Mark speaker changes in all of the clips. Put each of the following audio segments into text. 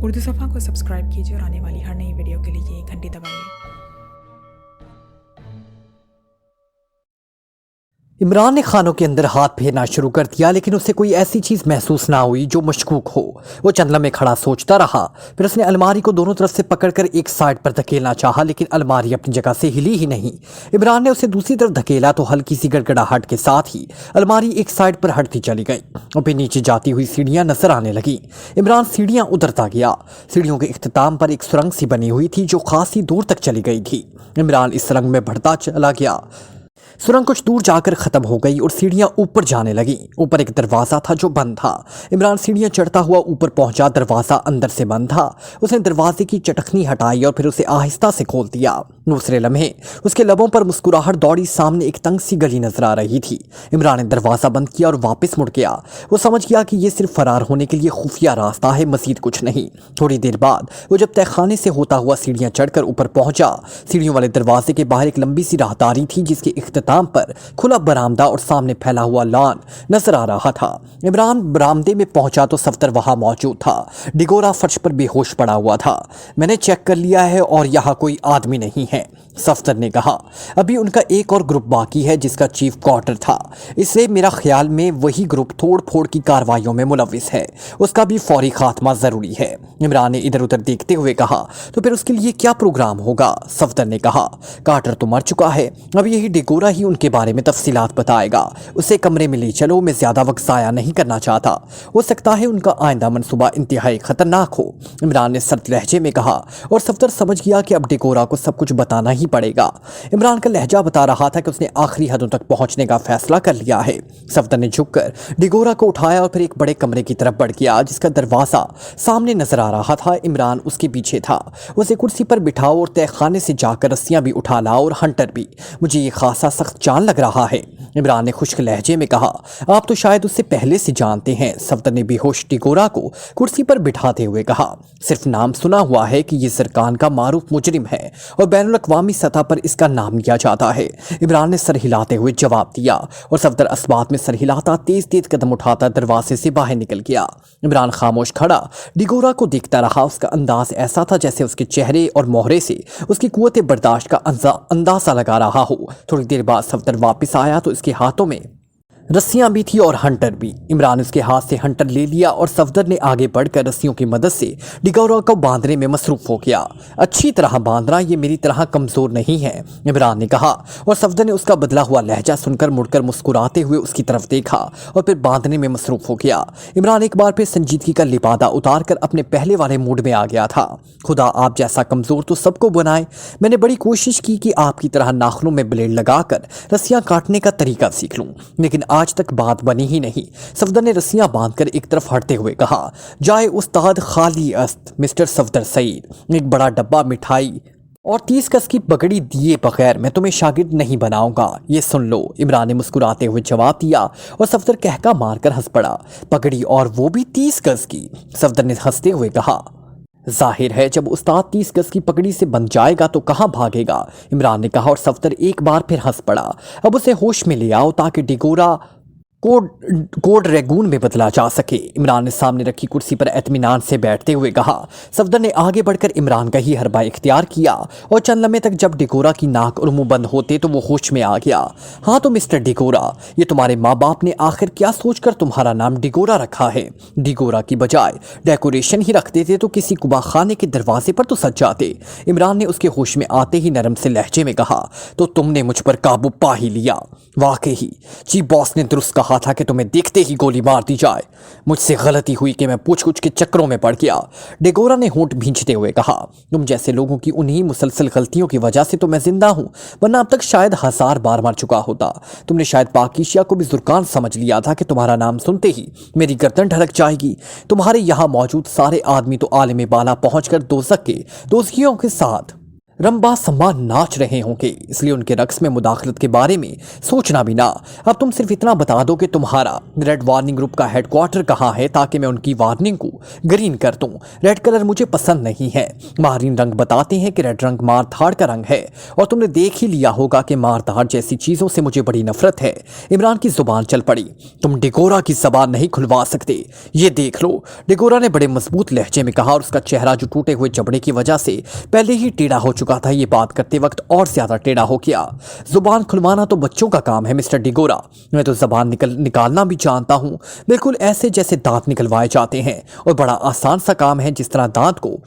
Speaker 1: उर्दू सफ़ा को सब्सक्राइब कीजिए और आने वाली हर नई वीडियो के लिए घंटी दबाइए।
Speaker 2: इमरान ने खानों के अंदर हाथ फेरना शुरू कर दिया, लेकिन उसे कोई ऐसी चीज महसूस ना हुई जो मशकूक हो। वो चंद लम्हे खड़ा सोचता रहा, फिर उसने अलमारी को दोनों तरफ से पकड़कर एक साइड पर धकेलना चाहा, लेकिन अलमारी अपनी जगह से हिली ही नहीं। इमरान ने उसे दूसरी तरफ धकेला तो हल्की सी गड़गड़ाहट के साथ ही अलमारी एक साइड पर हटती चली गई और फिर नीचे जाती हुई सीढ़ियां नजर आने लगी। इमरान सीढ़ियां उतरता गया। सीढ़ियों के इख्तिताम पर एक सुरंग सी बनी हुई थी जो खासी दूर तक चली गई थी। इमरान इस सुरंग में बढ़ता चला गया। सुरंग कुछ दूर जाकर खत्म हो गई और सीढ़ियां ऊपर जाने लगी। ऊपर एक दरवाजा था जो बंद था। इमरान सीढ़ियां चढ़ता हुआ ऊपर पहुंचा। दरवाजा अंदर से बंद था। उसने दरवाजे की चटखनी हटाई और फिर उसे आहिस्ता से खोल दिया। दूसरे लम्हे उसके लबों पर मुस्कुराहट दौड़ी। सामने एक तंग सी गली नजर आ रही थी। इमरान ने दरवाजा बंद किया और वापस मुड़ गया। वो समझ गया कि ये सिर्फ फरार होने के लिए खुफिया रास्ता है, मजीद कुछ नहीं। थोड़ी देर बाद वो जब तहखाने से होता हुआ सीढ़ियां चढ़कर ऊपर पहुंचा, सीढ़ियों वाले दरवाजे के बाहर एक लंबी सी राहदारी थी जिसके इख्तिताम पर खुला बरामदा और सामने फैला हुआ लॉन नजर आ रहा था। इमरान बरामदे में पहुंचा तो सफ्तर वहां मौजूद था। डिगोरा फर्श पर बेहोश पड़ा हुआ था। मैंने चेक कर लिया है और यहाँ कोई आदमी नहीं है, सफ्तर ने कहा। अभी उनका एक और ग्रुप बाकी है जिसका चीफ क्वार्टर था, इसलिए मेरा ख्याल में वही ग्रुप तोड़ फोड़ की कार्रवाइयों में मुलविस है। उसका भी फौरी खात्मा जरूरी है। इमरान ने इधर उधर देखते हुए कहा। तो फिर उसके लिए क्या प्रोग्राम होगा? सफ्तर ने कहा। कार्टर तो मर चुका है, अब यही डिगोरा ही उनके बारे में तफसीलात बताएगा। उसे कमरे में ले चलो, मैं ज्यादा वक्त जाया नहीं करना चाहता। हो सकता है उनका आइंदा मनसूबा इंतहाई खतरनाक हो, इमरान ने सर्द लहजे में कहा। और सफ्तर समझ गया कि अब डिगोरा को सब कुछ बताना ही पड़ेगा। इमरान का लहजा बता रहा था कि उसने आखिरी हदों तक पहुंचने का फैसला कर लिया है। सफ्तर ने झुककर डिगोरा को उठाया और फिर एक बड़े कमरे की तरफ बढ़ गया जिसका दरवाजा सामने नजर आ रहा था। इमरान उसके पीछे था। उसे कुर्सी पर बिठाओ और तहखाने से जाकर रस्सियां भी उठा लाओ और हंटर भी। मुझे ये खासा सख्त जान लग रहा है, इमरान ने खुश्क लहजे में कहा। आप तो शायद उससे पहले से जानते हैं, सफ्तर ने बेहोश डिगोरा को कुर्सी पर बिठाते हुए कहा। सिर्फ नाम सुना हुआ है कि ये सरकान का मारूफ मुजरिम है और बैनुल अक़वामी सतह पर इसका नाम लिया जाता है, इमरान ने सर हिलाते हुए जवाब दिया। और सफ्तर अस्बात में सर हिलाता तेज तेज कदम उठाता दरवाजे से बाहर निकल गया। इमरान खामोश खड़ा डिगोरा को देखता रहा। उसका अंदाज ऐसा था जैसे उसके चेहरे और मोहरे से उसकी कुव्वत बर्दाश्त का अंदाजा लगा रहा हो। थोड़ी देर बाद सफ्तर वापस आया तो इसके हाथों में रस्सियां भी थी और हंटर भी। इमरान उसके हाथ से हंटर ले लिया और सफ्दर ने आगे बढ़कर रस्सियों की मदद से डिगोरा को बांधने में मसरूफ हो गया। अच्छी तरह बांधना, ये मेरी तरह कमजोर नहीं है, इमरान ने कहा। और सफ्दर ने उसका बदला हुआ लहजा सुनकर मुड़कर मुस्कुराते हुए उसकी तरफ देखा और फिर बांधने में मसरूफ हो गया। इमरान एक बार फिर संजीदगी का लिबादा उतार कर अपने पहले वाले मूड में आ गया था। खुदा आप जैसा कमजोर तो सबको बनाए। मैंने बड़ी कोशिश की कि आपकी तरह नाखूनों में ब्लेड लगाकर रस्सियां काटने का तरीका सीख लूं, लेकिन आज तक बात बनी ही नहीं, सफ्दर ने रस्सियां बांधकर एक तरफ हटते हुए कहा। जाए उस्ताद खाली अस्त मिस्टर सफ्दर सईद, एक बड़ा डब्बा मिठाई और 30 गज की पगड़ी दिए बगैर मैं तुम्हें शागिर्द नहीं बनाऊंगा, ये सुन लो, इमरान ने मुस्कुराते हुए जवाब दिया। और सफ्दर कहका मारकर हंस पड़ा। पगड़ी और वो भी 30 गज की, सफ्दर ने हंसते हुए कहा। जाहिर है जब उस्ताद 30 गज की पगड़ी से बन जाएगा तो कहां भागेगा, इमरान ने कहा। और सफ्दर एक बार फिर हंस पड़ा। अब उसे होश में ले आओ ताकि डिगोरा कोड रेगून में बदला जा सके, इमरान ने सामने रखी कुर्सी पर एतमीनान से बैठते हुए कहा। सफ्दर ने आगे बढ़कर इमरान का ही हरबा इख्तियार किया और चंद लम्हे तक जब डिगोरा की नाक और मुंह बंद होते तो वो होश में आ गया। हाँ तो मिस्टर डिगोरा, ये तुम्हारे माँ बाप ने आखिर क्या सोचकर तुम्हारा नाम डिगोरा रखा है? डिगोरा की बजाय डेकोरेशन ही रख देते तो किसी कुबा खाने के दरवाजे पर तो सज जाते, इमरान ने उसके होश में आते ही नरम से लहजे में कहा। तो तुमने मुझ पर काबू पा ही लिया। वाकई चीफ बॉस ने दुरुस्त कहा था कि तुम्हें देखते ही गोली मार दी जाए। मुझसे गलती हुई कि मैं पूछ कुछ के चक्करों में पड़ गया, डिगोरा ने होंठ भींचते हुए कहा। तुम जैसे लोगों की उन्हीं मुसलसल गलतियों की वजह से तो मैं जिंदा हूं, वरना अब तक शायद 1000 बार मर चुका होता। तुमने शायद पाकिशिया को भी जुर्कान समझ लिया था कि तुम्हारा नाम सुनते ही मेरी गर्दन ढलक जाएगी। तुम्हारे यहाँ मौजूद सारे आदमी तो आलिम बाला पहुंचकर दोज़ख के दोज़खियों के साथ रंबा सम्मान नाच रहे होंगे, इसलिए उनके रक्स में मुदाखलत के बारे में सोचना भी ना। अब तुम सिर्फ इतना बता दो कि तुम्हारा रेड वार्निंग ग्रुप का हेडक्वार्टर कहाँ है, ताकि मैं उनकी वार्निंग को ग्रीन कर दूं। रेड कलर मुझे पसंद नहीं है। माहिरीन रंग बताते हैं कि रेड रंग मार धाड़ का रंग है, और तुमने देख ही लिया होगा कि मार धाड़ जैसी चीजों से मुझे बड़ी नफरत है। इमरान की जुबान चल पड़ी। तुम डिगोरा की जबान नहीं खुलवा सकते, ये देख लो, डिगोरा ने बड़े मजबूत लहजे में कहा, और उसका चेहरा जो टूटे हुए जबड़े की वजह से पहले ही टेढ़ा हो चुका था, ये बात करते वक्त और ज्यादा टेढ़ा हो गया। जुबान खुलवाना तो बच्चों का काम है मिस्टर डिगोरा, मैं तो जबान निकालना भी जानता हूं, बिल्कुल ऐसे जैसे दांत निकलवाए जाते हैं, और बड़ा आसान सा काम है। जिस तरह दांत को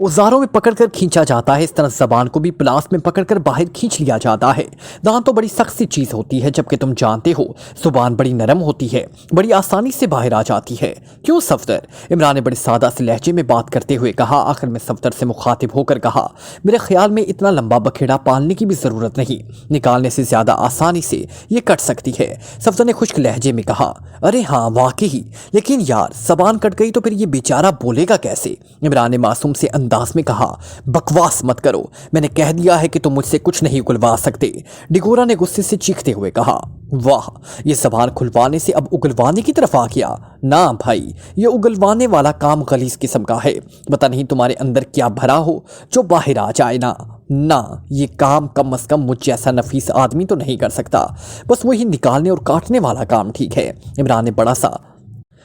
Speaker 2: औजारों में पकड़कर खींचा जाता है, इस तरह जबान को भी प्लास में पकड़कर बाहर खींच लिया जाता है। दांत तो बड़ी सख्त सी चीज होती है, जबकि तुम जानते हो जुबान बड़ी नरम होती है, बड़ी आसानी से बाहर आ जाती है। क्यों सफदर? इमरान ने बड़े सादा से लहजे में बात करते हुए कहा। आखिर में सफदर से मुखातिब होकर कहा, मेरे ख्याल में इतना लंबा बखेड़ा पालने की भी जरूरत नहीं, निकालने से ज्यादा आसानी से ये कट सकती है। सफदर ने खुश्क लहजे में कहा, अरे हाँ वाकई, लेकिन यार जबान कट गई तो फिर ये बेचारा बोलेगा कैसे? इमरान ने मासूम से अंदाज में कहा, बकवास मत करो, मैंने कह दिया है कि तुम मुझसे कुछ नहीं उगलवा सकते। डिगोरा ने गुस्से से चीखते हुए कहा, वाह, ये जबान खुलवाने से अब उगलवाने की तरफ आ गया। ना भाई, ये उगलवाने वाला काम गलीज किस्म का है, पता नहीं तुम्हारे अंदर क्या भरा हो जो बाहर आ जाए ना, ये काम कम से कम मुझ जैसा नफीस आदमी तो नहीं कर सकता, बस वही निकालने और काटने वाला काम ठीक है। इमरान ने बड़ा सा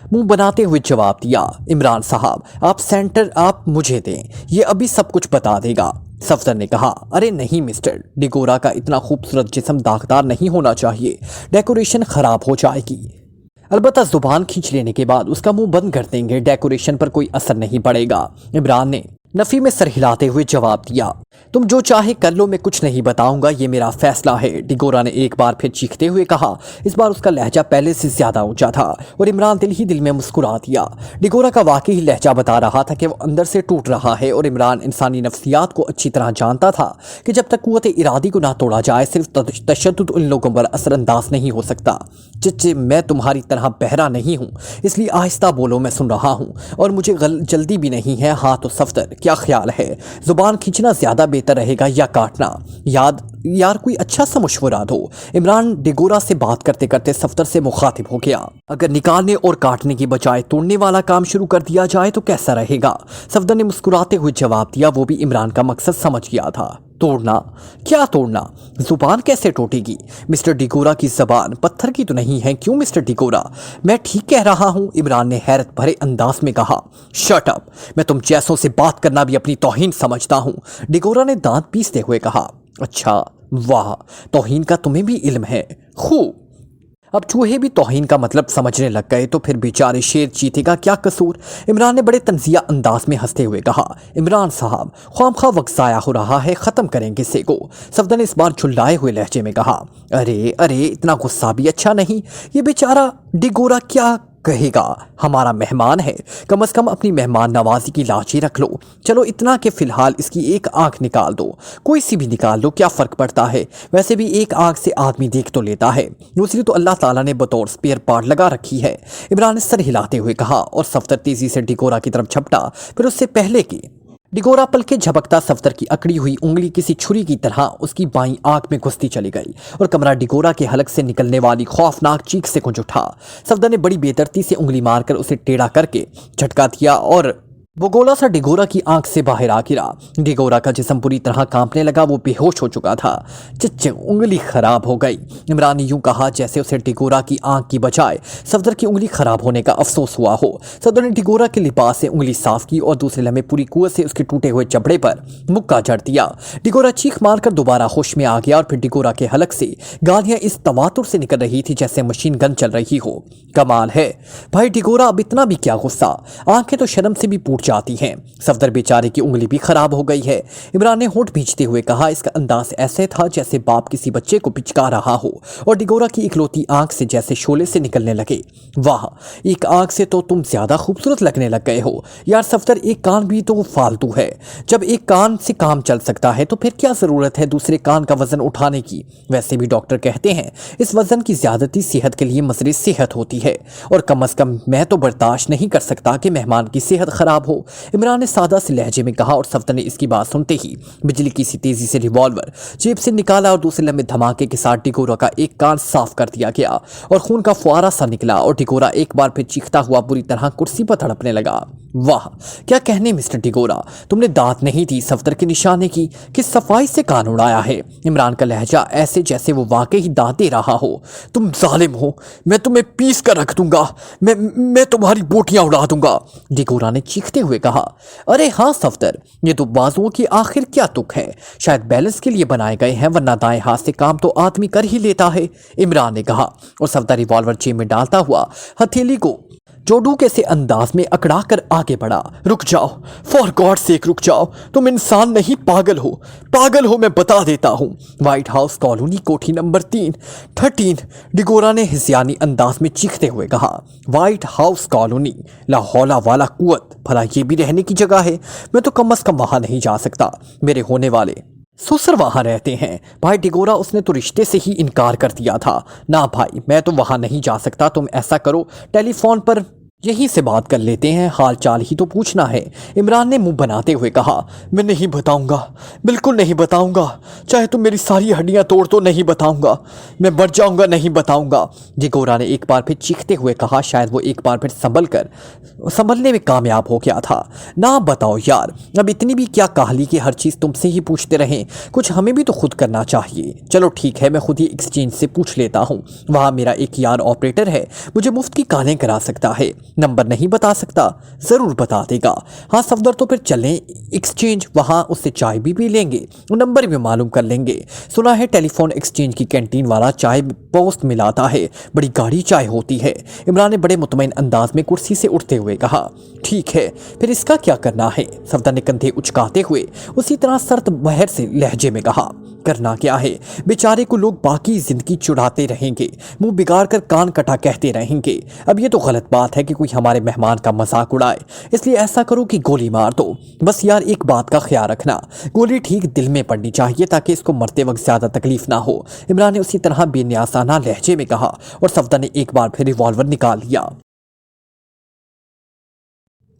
Speaker 2: मुंह बनाते हुए जवाब दिया, इमरान साहब आप सेंटर आप मुझे दें, ये अभी सब कुछ बता देगा। सफदर ने कहा, अरे नहीं मिस्टर, डिगोरा का इतना खूबसूरत जिस्म दागदार नहीं होना चाहिए, डेकोरेशन खराब हो जाएगी। अलबत्ता जुबान खींच लेने के बाद उसका मुंह बंद कर देंगे, डेकोरेशन पर कोई असर नहीं पड़ेगा। इमरान ने नफी में सर हिलाते हुए जवाब दिया, तुम जो चाहे कर लो, मैं कुछ नहीं बताऊंगा, ये मेरा फैसला है। डिगोरा ने एक बार फिर चीखते हुए कहा। इस बार उसका लहजा पहले से ज्यादा ऊंचा था, और इमरान दिल ही दिल में मुस्कुरा दिया। डिगोरा का वाकई लहजा बता रहा था कि वो अंदर से टूट रहा है, और इमरान इंसानी नफ्सियात को अच्छी तरह जानता था कि जब तक कुव्वत इरादी को ना तोड़ा जाए, सिर्फ तशद्दुद उन लोगों पर असरअंदाज नहीं हो सकता। चच्चे, मैं तुम्हारी तरह बहरा नहीं हूँ, इसलिए आहिस्ता बोलो, मैं सुन रहा हूँ, और मुझे जल्दी भी नहीं है। हाँ तो सफदर, क्या ख्याल है, जुबान खींचना ज्यादा बेहतर रहेगा या काटना? यार कोई अच्छा सा मशवरा दो। इमरान डिगोरा से बात करते करते सफदर से मुखातिब हो गया, अगर निकालने और काटने की बजाय तोड़ने वाला काम शुरू कर दिया जाए तो कैसा रहेगा? सफदर ने मुस्कुराते हुए जवाब दिया, वो भी इमरान का मकसद समझ गया था। तोड़ना? क्या तोड़ना? जुबान कैसे टूटेगी? मिस्टर डिगोरा की जबान पत्थर की तो नहीं है, क्यों मिस्टर डिगोरा? मैं ठीक कह रहा हूं, इमरान ने हैरत भरे अंदाज में कहा। शट अप, मैं तुम जैसों से बात करना भी अपनी तौहीन समझता हूं, डिगोरा ने दांत पीसते हुए कहा। अच्छा, वाह, तौहीन का तुम्हें भी इल्म है, खूब। अब चूहे भी तौहीन का मतलब समझने लग गए, तो फिर बेचारे शेर चीते का क्या कसूर? इमरान ने बड़े तंजिया अंदाज में हंसते हुए कहा, इमरान साहब ख्वामखा वक्त ज़ाया हो रहा है, ख़त्म करें किस्से को। सफदर ने इस बार झुल्लाए हुए लहजे में कहा, अरे इतना गुस्सा भी अच्छा नहीं, ये बेचारा डिगोरा क्या कहेगा, हमारा मेहमान है, कम से कम अपनी मेहमान नवाजी की लाजी रख लो। चलो इतना कि फिलहाल इसकी एक आंख निकाल दो, कोई सी भी निकाल लो, क्या फ़र्क पड़ता है, वैसे भी एक आंख से आदमी देख तो लेता है, दूसरी तो अल्लाह ताला ने बतौर स्पेयर पार्ट लगा रखी है। इमरान ने सर हिलाते हुए कहा, और सफदर तेजी से डिगोरा की तरफ झपटा, फिर उससे पहले की डिगोरा पलके झपकता सफदर की अकड़ी हुई उंगली किसी छुरी की तरह उसकी बाईं आंख में घुसती चली गई, और कमरा डिगोरा के हलक से निकलने वाली खौफनाक चीख से गूंज उठा। सफदर ने बड़ी बेदर्दी से उंगली मारकर उसे टेढ़ा करके झटका दिया, और वो गोला सा डिगोरा की आंख से बाहर आ गिरा। डिगोरा का जिस्म पूरी तरह कांपने लगा, वो बेहोश हो चुका था। चिच्चे, उंगली खराब हो गई। इमरान ने यूं कहा जैसे उसे डिगोरा की आंख की बजाय सफदर की उंगली खराब होने का अफसोस हुआ हो। सफदर ने डिगोरा के लिबास से उंगली साफ की, और दूसरे लम्हे पूरी कुव्वत से उसके टूटे हुए चबड़े पर मुक्का जड़ दिया। डिगोरा चीख मारकर दोबारा होश में आ गया, और फिर डिगोरा के हलक से गालियां इस तवातुर से निकल रही थी जैसे मशीन गन चल रही हो। कमाल है भाई डिगोरा, अब इतना भी क्या गुस्सा, आंखें तो शर्म से भी फूट जाती हैं। सफदर बेचारे की उंगली भी खराब हो गई है। इमरान ने होंठ भींचते हुए कहा, इसका अंदाज ऐसे था जैसे बाप किसी बच्चे को पिचका रहा हो, और डिगोरा की इकलौती आंख से जैसे शोले से निकलने लगे। वाह, एक आंख से तो तुम ज्यादा खूबसूरत लगने लग गए हो यार। सफदर, एक कान भी तो फालतू है, जब एक कान से काम चल सकता है तो फिर क्या जरूरत है दूसरे कान का वजन उठाने की? वैसे भी डॉक्टर कहते हैं इस वजन की ज्यादती सेहत के लिए मसरे सेहत होती है, और कम से कम मैं तो बर्दाश्त नहीं कर सकता कि मेहमान की सेहत खराब हो। हो, इमरान ने सादा से लहजे में कहा और सफदर ने इसकी बात सुनते ही बिजली की सी तेजी से रिवॉल्वर जेब से निकाला और दूसरे लंबे धमाके के साथ डिगोरा का एक कान साफ कर दिया गया और खून का फुआरा सा निकला और डिगोरा एक बार फिर चीखता हुआ बुरी तरह कुर्सी पर तड़पने लगा। वाह क्या कहने मिस्टर डिगोरा, तुमने दांत नहीं दी सफदर के निशाने की, किस सफाई से कान उड़ाया है। इमरान का लहजा ऐसे जैसे वो वाकई ही दांत दे रहा हो। तुम जालिम हो, मैं तुम्हें पीस कर रख दूंगा, मैं तुम्हारी बोटियां उड़ा दूंगा, डिगोरा ने चीखते हुए कहा। अरे हाँ सफदर, ये तो बाजुओं की आखिर क्या तुक है, शायद बैलेंस के लिए बनाए गए हैं, वरना दाएं हाथ से काम तो आदमी कर ही लेता है, इमरान ने कहा और सफदर रिवॉल्वर जेब में डालता हुआ हथेली को जोडूके से अंदाज में अकड़ा कर आगे बढ़ा। रुक जाओ, फॉर गॉड सेक रुक जाओ, तुम इंसान नहीं पागल हो, मैं बता देता हूँ। व्हाइट हाउस कॉलोनी कोठी नंबर 13, डिगोरा ने हिस्यानी अंदाज में चीखते हुए कहा। व्हाइट हाउस कॉलोनी, लाहौला वाला कुवत, भला ये भी रहने की जगह है? मैं तो कम अज कम वहां नहीं जा सकता, मेरे होने वाले ससुर वहां रहते हैं। भाई डिगोरा, उसने तो रिश्ते से ही इनकार कर दिया था। ना भाई, मैं तो वहां नहीं जा सकता। तुम ऐसा करो, टेलीफोन पर यहीं से बात कर लेते हैं, हाल चाल ही तो पूछना है, इमरान ने मुंह बनाते हुए कहा। मैं नहीं बताऊंगा, बिल्कुल नहीं बताऊंगा, चाहे तुम मेरी सारी हड्डियां तोड़ तो नहीं बताऊंगा, मैं मर जाऊंगा, नहीं बताऊंगा, डिगोरा ने एक बार फिर चीखते हुए कहा। शायद वो एक बार फिर संभलने में कामयाब हो गया था। ना बताओ यार, अब इतनी भी क्या काहली कि हर चीज़ तुमसे ही पूछते रहें, कुछ हमें भी तो खुद करना चाहिए। चलो ठीक है, मैं खुद ही एक्सचेंज से पूछ लेता हूँ, वहाँ मेरा एक यार ऑपरेटर है, मुझे मुफ्त की कालें करा सकता है। नंबर नहीं बता सकता, जरूर बता देगा। हाँ सफदर, तो फिर चलें एक्सचेंज, वहाँ उससे चाय भी पी लेंगे और नंबर भी मालूम कर लेंगे। सुना है टेलीफोन एक्सचेंज की कैंटीन वाला चाय पोस्ट मिलाता है, बड़ी गाढ़ी चाय होती है, इमरान ने बड़े मुतमईन अंदाज में कुर्सी से उठते हुए कहा। ठीक है, फिर इसका क्या करना है, सफदर ने कंधे उचकाते हुए उसी तरह सर्द बहर से लहजे में कहा। करना क्या है, बेचारे को लोग बाकी जिंदगी चुड़ाते रहेंगे, मुंह बिगाड़ कर कान कटा कहते रहेंगे। अब ये तो गलत बात है कि कोई हमारे मेहमान का मजाक उड़ाए, इसलिए ऐसा करो कि गोली मार दो। बस यार एक बात का ख्याल रखना, गोली ठीक दिल में पड़नी चाहिए ताकि इसको मरते वक्त ज्यादा तकलीफ ना हो, इमरान ने उसी तरह बेनियासाना लहजे में कहा और सफदर ने एक बार फिर रिवॉल्वर निकाल लिया।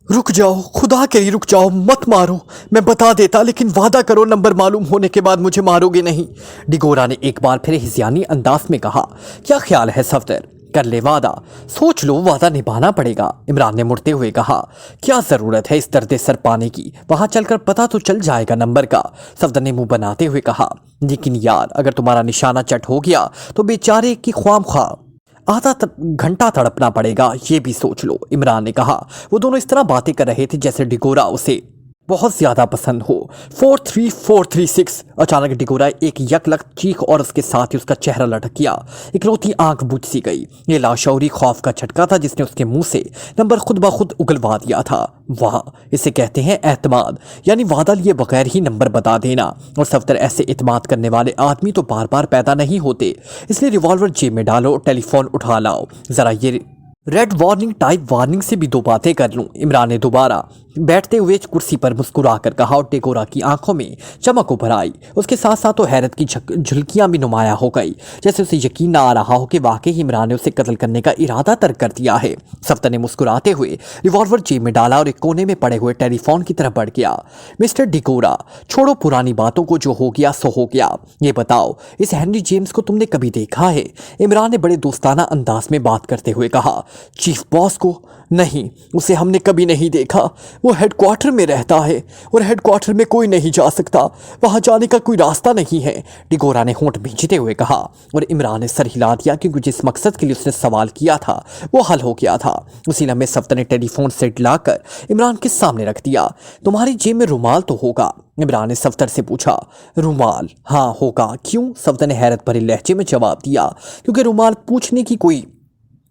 Speaker 2: रुक जाओ, खुदा के लिए रुक जाओ, मत मारो, मैं बता देता, लेकिन वादा करो नंबर मालूम होने के बाद मुझे मारोगे नहीं, डिगोरा ने एक बार फिर हिस्यानी अंदाज में कहा। क्या ख्याल है सफदर, कर ले वादा, सोच लो, वादा निभाना पड़ेगा, इमरान ने मुड़ते हुए कहा। क्या जरूरत है इस दर्द सर पाने की, वहां चलकर पता तो चल जाएगा नंबर का, सफदर ने मुंह बनाते हुए कहा। लेकिन यार अगर तुम्हारा निशाना चट हो गया तो बेचारे की ख्वामख्वाह आधा घंटा तड़पना पड़ेगा, ये भी सोच लो, इमरान ने कहा। वो दोनों इस तरह बातें कर रहे थे जैसे डिगोरा उसे बहुत ज्यादा पसंद हो। 43436, अचानक डिगोरा एक यकलक चीख और उसके साथ ही उसका चेहरा लटक गया, इकलौती आंख बुझ सी गई। ये लाशौरी खौफ का झटका था जिसने उसके मुंह से नंबर खुद ब खुद उगलवा दिया था। वाह, इसे कहते हैं एतमाद, यानी वादा लिए बगैर ही नंबर बता देना। और सफदर, ऐसे एतमाद करने वाले आदमी तो बार बार पैदा नहीं होते, इसलिए रिवॉल्वर जेब में डालो और टेलीफोन उठा लाओ, जरा ये रेड वार्निंग टाइप वार्निंग से भी दो बातें कर लूं, इमरान ने दोबारा बैठते हुए कुर्सी पर मुस्कुरा कर कहा और डिगोरा की आंखों में चमक उभर आई। उसके साथ साथ तो हैरत की झुलकियां भी नुमाया हो गई, जैसे उसे यकीन ना आ रहा हो कि वाकई ही इमरान ने उसे कत्ल करने का इरादा तर्क कर दिया है। सफदर ने मुस्कुराते हुए रिवॉल्वर जेब में डाला और एक कोने में पड़े हुए टेलीफोन की तरफ बढ़ गया। मिस्टर डिगोरा, छोड़ो पुरानी बातों को, जो हो गया सो हो गया, ये बताओ इस हेनरी जेम्स को तुमने कभी देखा है, इमरान ने बड़े दोस्ताना अंदाज में बात करते हुए कहा। चीफ बॉस को? नहीं, उसे हमने कभी नहीं देखा, वो हेडक्वार्टर में रहता है और हेडक्वार्टर में कोई नहीं जा सकता, वहां जाने का कोई रास्ता नहीं है, डिगोरा ने होंठ भींचते हुए कहा। और इमरान ने सर हिला दिया क्योंकि जिस मकसद के लिए उसने सवाल किया था वो हल हो गया था। उसी लम्हे सफदर ने टेलीफोन सेट लाकर इमरान के सामने रख दिया। तुम्हारी जेब में रुमाल तो होगा, इमरान ने सफदर से पूछा। रुमाल? हाँ होगा, क्यों? सफदर ने हैरत भरे लहजे में जवाब दिया। क्योंकि रुमाल पूछने की कोई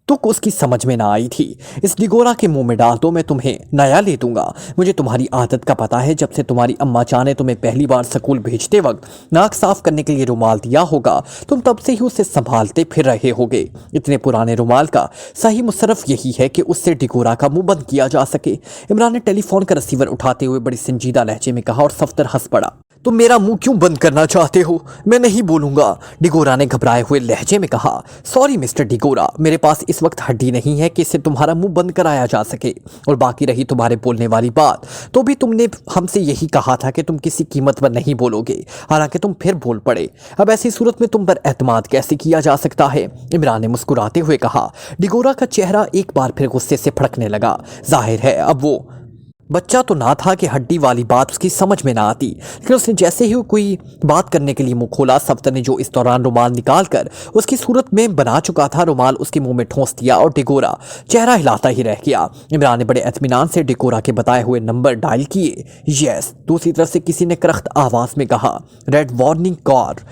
Speaker 2: तुक उसकी समझ में ना आई थी। इस डिगोरा के मुंह में डाल दो, मैं तुम्हें नया ले दूंगा। मुझे तुम्हारी आदत का पता है, जब से तुम्हारी अम्मा जान ने तुम्हें पहली बार स्कूल भेजते वक्त नाक साफ करने के लिए रुमाल दिया होगा, तुम तब से ही उसे संभालते फिर रहे होगे। इतने पुराने रुमाल का सही मुसरफ यही है कि उससे डिगोरा का मुंह बंद किया जा सके। इमरान ने टेलीफोन का रिसीवर उठाते हुए बड़ी संजीदा लहजे में कहा और सफदर हंस पड़ा। तुम मेरा मुंह क्यों बंद करना चाहते हो? मैं नहीं बोलूंगा, डिगोरा ने घबराए हुए लहजे में कहा। सॉरी मिस्टर डिगोरा, मेरे पास इस वक्त हड्डी नहीं है कि इससे तुम्हारा मुंह बंद कराया जा सके। और बाकी रही तुम्हारे बोलने वाली बात, तो भी तुमने हमसे यही कहा था कि तुम किसी कीमत पर नहीं बोलोगे, हालांकि तुम फिर बोल पड़े। अब ऐसी सूरत में तुम पर एतमाद कैसे किया जा सकता है? इमरान ने मुस्कुराते हुए कहा। डिगोरा का चेहरा एक बार फिर गुस्से से फड़कने लगा। जाहिर है अब वो बच्चा तो ना था कि हड्डी वाली बात उसकी समझ में ना आती, लेकिन उसने जैसे ही कोई बात करने के लिए मुंह खोला, सफ्तर ने जो इस दौरान रुमाल निकालकर उसकी सूरत में बना चुका था, रुमाल उसके मुंह में ठोंस दिया और डिगोरा चेहरा हिलाता ही रह गया। इमरान ने बड़े इत्मीनान से डिगोरा के बताए हुए नंबर डायल किए। यस, दूसरी तरफ से किसी ने करख्त आवाज में कहा, रेड वार्निंग कार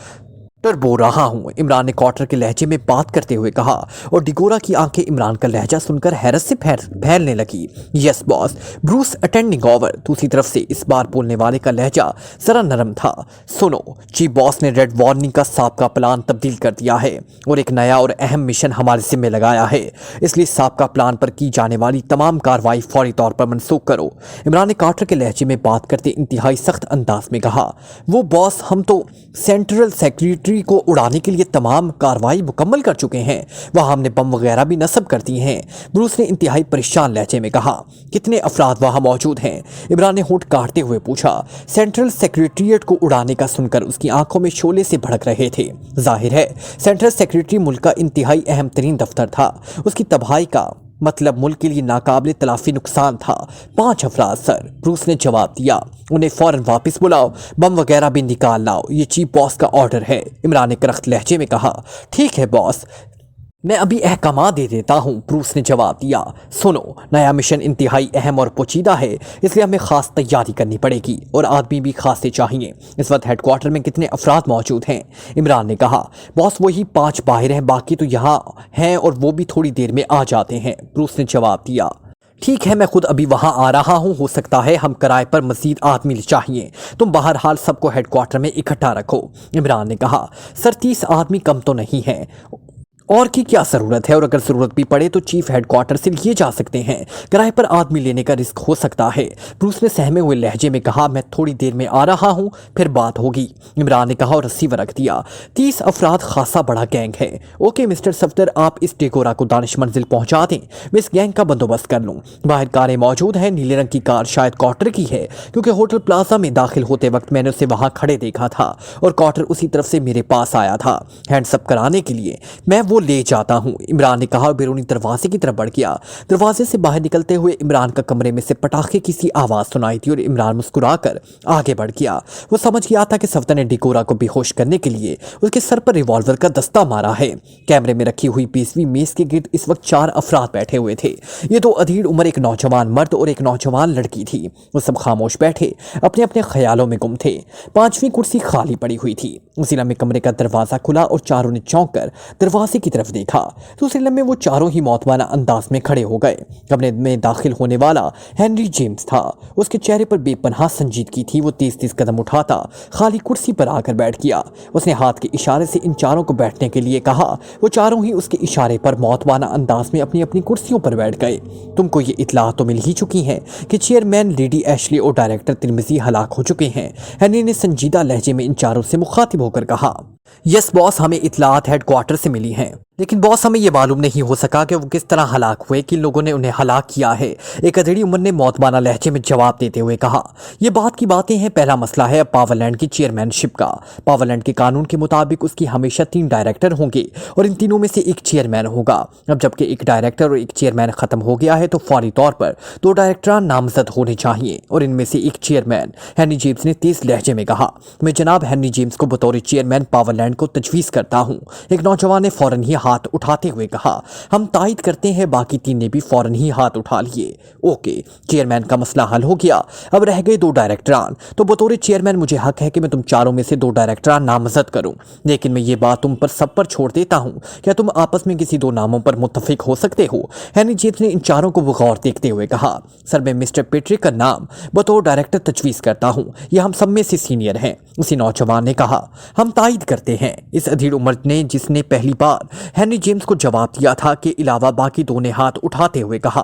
Speaker 2: बो रहा हूं। इमरान ने क्वार्टर के लहजे में बात करते हुए कहा और डिगोरा की आंखें इमरान का लहजा सुनकर हैरत से फैलने लगी। Yes boss, Bruce attending over. दूसरी तरफ से इस बार बोलने वाले का लहजा जरा नरम था। सुनो, चीफ बॉस ने रेड वार्निंग का साबका प्लान तब्दील कर दिया है और एक नया और अहम मिशन हमारे जिम्मे लगाया है, इसलिए साबका प्लान पर की जाने वाली तमाम कार्रवाई फौरी तौर पर मनसूख करो। इमरान ने कार्टर के लहजे में बात करते इंतहाई सख्त अंदाज में कहा। वो बॉस, हम तो सेंट्रल सेक्रेटरी को उड़ाने के लिए तमाम कार्रवाई मुकम्मल कर चुके हैं, वहां हमने बम वगैरह भी नस्ब कर दी हैं। ब्रूस ने इंतहाई परेशान लहजे में कहा। कितने अफराद वहां मौजूद हैं? इमरान ने होंठ काटते हुए पूछा। सेंट्रल सेक्रेटरीट को उड़ाने का सुनकर उसकी आंखों में शोले से भड़क रहे थे। जाहिर है सेंट्रल सेक्रेटरी मुल्क का इंतहाई अहम तरीन दफ्तर था, उसकी तबाही का मतलब मुल्क के लिए नाकाबिल तलाफी नुकसान था। 5 अफराद सर, ब्रूस ने जवाब दिया। उन्हें फौरन वापस बुलाओ, बम वगैरह भी निकाल लाओ, ये चीफ बॉस का ऑर्डर है। इमरान ने करख्त लहजे में कहा। ठीक है बॉस, मैं अभी अहकामा दे देता हूँ, ब्रूस ने जवाब दिया। सुनो, नया मिशन इंतहाई अहम और पोचीदा है, इसलिए हमें खास तैयारी करनी पड़ेगी और आदमी भी खासे चाहिए। इस वक्त हेडक्वार्टर में कितने अफराद मौजूद हैं? इमरान ने कहा। बॉस वही 5 बाहर हैं, बाकी तो यहाँ हैं और वो भी थोड़ी देर में आ जाते हैं, ब्रूस ने जवाब दिया। ठीक है, मैं खुद अभी वहां आ रहा हूं, हो सकता है हम किराए पर मजीद आदमी चाहिए, तुम बहरहाल सबको हेडक्वार्टर में इकट्ठा रखो। इमरान ने कहा। सर 30 आदमी कम तो नहीं है, और की क्या ज़रूरत है, और अगर ज़रूरत भी पड़े तो चीफ हेडक्वार्टर से लिए जा सकते हैं, किराए पर आदमी लेने का रिस्क हो सकता है, ब्रूस ने सहमे हुए लहजे में कहा। मैं थोड़ी देर में आ रहा हूं, फिर बात होगी, इमरान ने कहा और रिसीवर रख दिया। 30 अफराद खासा बड़ा गैंग है। ओके मिस्टर सफदर, आप इस डिगोरा को दानिश मंजिल पहुंचा दें, मैं इस गैंग का बंदोबस्त कर लूँ। बाहर कारें मौजूद हैं, नीले रंग की कार शायद क्वार्टर की है, क्योंकि होटल प्लाजा में दाखिल होते वक्त मैंने उसे वहां खड़े देखा था और क्वार्टर उसी तरफ से मेरे पास आया था हैंड्सअप कराने के लिए। मैं वो ले जाता हूं, इमरान ने कहा और बैरूनी दरवाजे की तरफ बढ़ गया। दरवाजे से बाहर निकलते हुए इमरान का कमरे में से पटाखे की सी आवाज सुनाई थी और इमरान मुस्कुराकर आगे बढ़ गया। वो समझ गया था कि सफ्तर ने डिगोरा को बेहोश करने के लिए उसके सर पर रिवॉल्वर का दस्ता मारा है। कैमरे में रखी हुई 20वीं मेज के गिर्द इस वक्त 4 अफराद बैठे हुए थे। ये 2 अधीर उम्र, एक नौजवान मर्द और एक नौजवान लड़की थी। वो सब खामोश बैठे अपने अपने ख्यालों में गुम थे। 5वीं कुर्सी खाली पड़ी हुई थी। उसी लम्हे कमरे का दरवाजा खुला और चारों ने चौंक कर दरवाजे की तरफ देखा। दूसरे लम्हे वो चारों ही मौतवाना अंदाज में खड़े हो गए। कमरे में दाखिल होने वाला हेनरी जेम्स था। उसके चेहरे पर बेपनाह संजीदगी थी। वो तेज कदम उठाता खाली कुर्सी पर आकर बैठ गया। उसने हाथ के इशारे से इन चारों को बैठने के लिए कहा। वो चारों ही उसके इशारे पर मौतवाना अंदाज में अपनी अपनी कुर्सियों पर बैठ गए। तुमको ये इत्तला तो मिल ही चुकी है कि चेयरमैन लेडी एशली और डायरेक्टर तिरमिजी हलाक हो चुके हैं, हेनरी ने संजीदा लहजे में इन चारों से मुखातिब होकर कहा। यस बॉस, हमें इत्तलात हेडक्वार्टर से मिली हैं, लेकिन बॉस हमें यह मालूम नहीं हो सका कि वो किस तरह हलाक हुए, किन लोगों ने उन्हें हलाक किया है, एक अधेड़ी उम्र ने मौतबाना लहजे में जवाब देते हुए कहा। यह बात की बातें हैं। पहला मसला है पावरलैंड की चेयरमैनशिप का। पावरलैंड के कानून के मुताबिक उसकी हमेशा 3 डायरेक्टर होंगे और इन तीनों में से एक चेयरमैन होगा। अब जबकि एक डायरेक्टर और एक चेयरमैन खत्म हो गया है तो फौरी तौर पर 2 डायरेक्टर नामजद होने चाहिए और इनमें से एक चेयरमैन। हेनरी जेम्स ने तेज लहजे में कहा। मैं जनाब हेनरी जेम्स को बतौर चेयरमैन पावरलैंड को तजवीज़ करता हूँ। एक नौजवान ने फौरन ही हाथ उठाते हुए कहा। हम तायद करते हैं। बाकी 3 ने भी फौरन ही हाथ उठा लिए। ओके, चेयरमैन का मसला हल हो गया। अब रह गए 2 डायरेक्टरान। तो बतौर चेयरमैन मुझे हक है कि मैं तुम चारों में से 2 डायरेक्टरान नामजद करूं, लेकिन मैं ये बात तुम पर सब पर छोड़ देता हूं। क्या तुम आपस में किसी 2 नामों पर मुत्तफिक हो सकते हो? हेनरी जेम्स ने इन चारों को गौर देखते हुए कहा। सर, मैं मिस्टर पेट्रिक का नाम बतौर डायरेक्टर तजवीज़ करता हूँ। यह हम सब में से सीनियर हैं। उसी नौजवान ने कहा। हम तायद करते हैं। इस अधीर उम्र ने, जिसने पहली बार हेनरी जेम्स को जवाब दिया था, के अलावा बाकी 2 ने हाथ उठाते हुए कहा।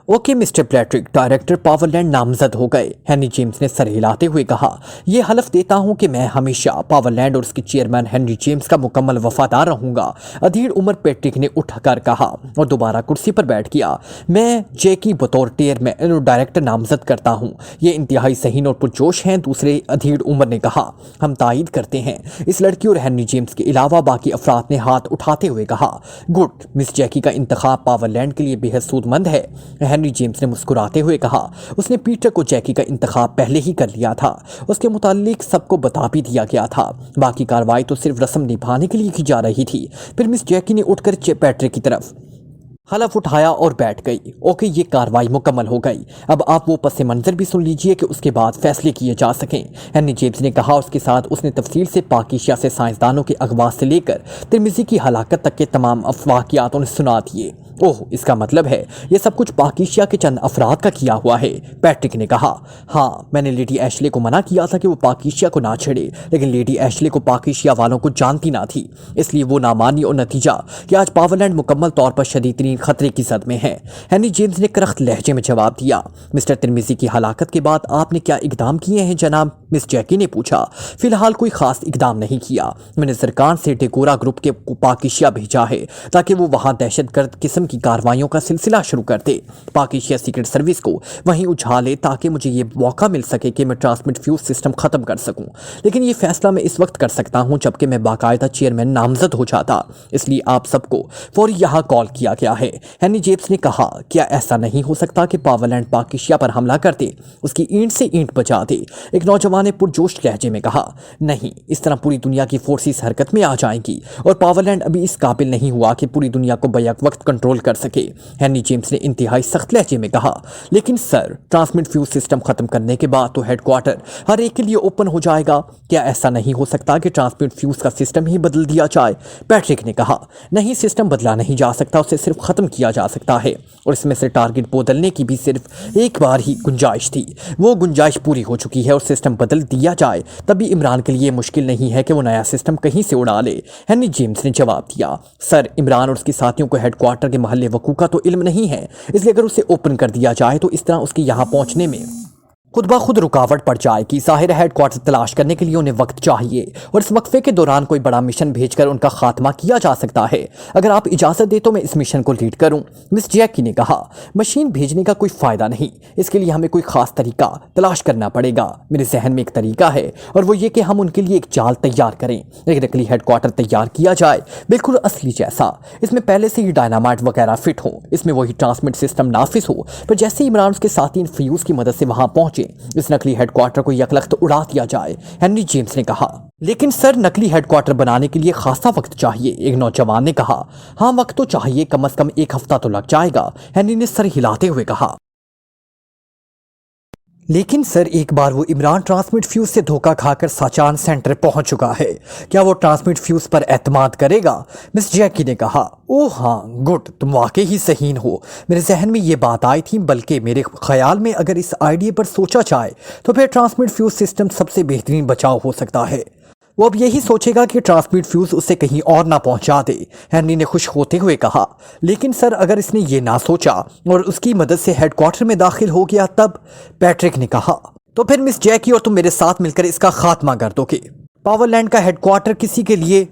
Speaker 2: Okay mister Patrick, director Powerland नामजद हो गए, हेनरी जेम्स ने सर हिलाते हुए कहा। ये हलफ देता हूं कि मैं हमेशा पावरलैंड और उसके चेयरमैन हेनरी जेम्स का मुकम्मल वफादार रहूंगा, अधीर उमर पैट्रिक ने उठकर कहा और दोबारा कुर्सी पर बैठ गया। मैं जैकी बतौर चेयरमैन और डायरेक्टर नामजद करता हूं। ये इंतहाई सहीन और पुरजोश हैं, दूसरे अधीर उमर ने कहा। हम तायद करते हैं, इस लड़की और हेनरी जेम्स के अलावा बाकी अफराद ने हाथ उठाते हुए कहा। गुड, मिस जैकी का इंतखाब पावरलैंड के लिए बेहद सूदमंद है, हेनरी जेम्स ने मुस्कुराते हुए कहा। उसने पीटर को जैकी का इंतखाब पहले ही कर लिया था, उसके मुतालिक सबको बता भी दिया गया था। बाकी कार्रवाई तो सिर्फ रस्म निभाने के लिए की जा रही थी। फिर मिस जैकी ने उठकर पैट्रिक की तरफ हलफ उठाया और बैठ गई। ओके, ये कार्रवाई मुकम्मल हो गई। अब आप वो पस मंजर भी सुन लीजिए कि उसके बाद फैसले किए जा सकें, हेनरी जेम्स ने कहा। उसके साथ उसने तफसील से पाकिस्तान से साइंसदानों के अगवा से लेकर तिरमिजी की हलाकत तक के तमाम अफवाहियात उन्हें सुना दिए। ओह, इसका मतलब है ये सब कुछ पाकिस्तान के चंद अफराद का किया हुआ है, पैट्रिक ने कहा। हाँ, मैंने लेडी एशले को मना किया था कि वो पाकिस्तान को ना छेड़े, लेकिन लेडी एशले को पाकिस्तान वालों को जानती ना थी, इसलिए वो ना मानी और नतीजा कि आज पावरलैंड मुकम्मल तौर पर शदीद खतरे की जद में है, हेनरी जेम्स ने करख्त लहजे में जवाब दिया। मिस्टर तिरमिजी की हलाकत के बाद आपने क्या इकदाम किए हैं जनाब, मिस जैकी ने पूछा। फिलहाल कोई खास इकदाम नहीं किया। मैंने सरकार से डेकोरा ग्रुप के पाकिस्तान भेजा है ताकि वो वहां दहशतगर्द किस्म की कार्रवाइयों का सिलसिला शुरू कर दे, पाकिस्तान सीक्रेट सर्विस को वहीं उछाले ताकि मुझे ये मौका मिल सके कि मैं ट्रांसमिट फ्यूज सिस्टम खत्म कर सकूं। लेकिन ये फैसला मैं इस वक्त कर सकता हूं जबकि मैं बाकायदा चेयरमैन नामजद हो जाता, इसलिए आप सबको फौरी यहाँ कॉल किया गया है, हेनरी जेम्स ने कहा। क्या ऐसा नहीं हो सकता कि पावरलैंड पाकिस्तान पर हमला कर दे, उसकी ईंट से ईंट बचा दे, एक नौजवान ने पुरजोश लहजे में कहा। नहीं, इस तरह पूरी दुनिया की फोर्सेस हरकत में आ जाएंगी और पावरलैंड अभी इस काबिल नहीं हुआ कि पूरी दुनिया को बैक वक्त कंट्रोल कर सके, हेनरी जेम्स ने इंतहाई सख्त लहजे में कहा। लेकिन सर, ट्रांसमिट फ्यूज सिस्टम खत्म करने के बाद तो हेडक्वार्टर हर एक के लिए ओपन हो जाएगा। क्या ऐसा नहीं हो सकता कि ट्रांसमिट फ्यूज का सिस्टम ही बदल दिया जाए, पैट्रिक ने कहा। नहीं, सिस्टम बदला नहीं जा सकता, उसे सिर्फ खत्म किया जा सकता है और इसमें से टारगेट बदलने की भी सिर्फ एक बार ही गुंजाइश थी। वो गुंजाइश पूरी हो चुकी है और सिस्टम बदल दिया जाए तब भी इमरान के लिए मुश्किल नहीं है कि वो नया सिस्टम कहीं से उड़ा ले, हेनरी जेम्स ने जवाब दिया। सर, इमरान और उसके साथियों को हेडक्वार्टर के महल्ले वकू का तो इल्म नहीं है, इसलिए अगर उसे ओपन कर दिया जाए तो इस तरह उसके यहाँ पहुंचने में खुद ब खुद रुकावट पड़ जाएगी। ज़ाहिर है हेडक्वार्टर तलाश करने के लिए उन्हें वक्त चाहिए और इस वक्फे के दौरान कोई बड़ा मिशन भेजकर उनका खात्मा किया जा सकता है। अगर आप इजाज़त दे तो मैं इस मिशन को लीड करूं, मिस जैकी ने कहा। मशीन भेजने का कोई फ़ायदा नहीं, इसके लिए हमें कोई ख़ास तरीका तलाश करना पड़ेगा। मेरे जहन में एक तरीका है और वो ये कि हम उनके लिए एक जाल तैयार करें, एक नकली हेडक्वार्टर तैयार किया जाए, बिल्कुल असली जैसा। इसमें पहले से ही डायनामाइट वगैरह फिट हो, इसमें वही ट्रांसमिट सिस्टम नाफिज हो, पर जैसे इमरान उसके साथी इन फ्यूज़ की मदद से वहाँ पहुँचे इस नकली हेडक्वार्टर को यकलख्त उड़ा दिया जाए, हेनरी जेम्स ने कहा। लेकिन सर, नकली हेडक्वार्टर बनाने के लिए खासा वक्त चाहिए, एक नौजवान ने कहा। हाँ, वक्त तो चाहिए, कम से कम एक हफ्ता तो लग जाएगा, हेनरी ने सर हिलाते हुए कहा। लेकिन सर, एक बार वो इमरान ट्रांसमिट फ्यूज से धोखा खाकर साचान सेंटर पहुंच चुका है, क्या वो ट्रांसमिट फ्यूज पर एतमाद करेगा, मिस जैकी ने कहा। ओह हाँ, गुड, तुम वाकई ही सहीन हो। मेरे जहन में ये बात आई थी, बल्कि मेरे ख्याल में अगर इस आइडिया पर सोचा जाए तो फिर ट्रांसमिट फ्यूज सिस्टम सबसे बेहतरीन बचाव हो सकता है। वो अब यही सोचेगा कि ट्रांसमिट फ्यूज उसे कहीं और ना पहुंचा दे, हेनरी ने खुश होते हुए कहा। लेकिन सर, अगर इसने ये ना सोचा और उसकी मदद से हेडक्वार्टर में दाखिल हो गया तब, पैट्रिक ने कहा। तो फिर मिस जैकी और तुम मेरे साथ मिलकर इसका खात्मा कर दोगे। पावरलैंड का हेडक्वार्टर किसी के लिए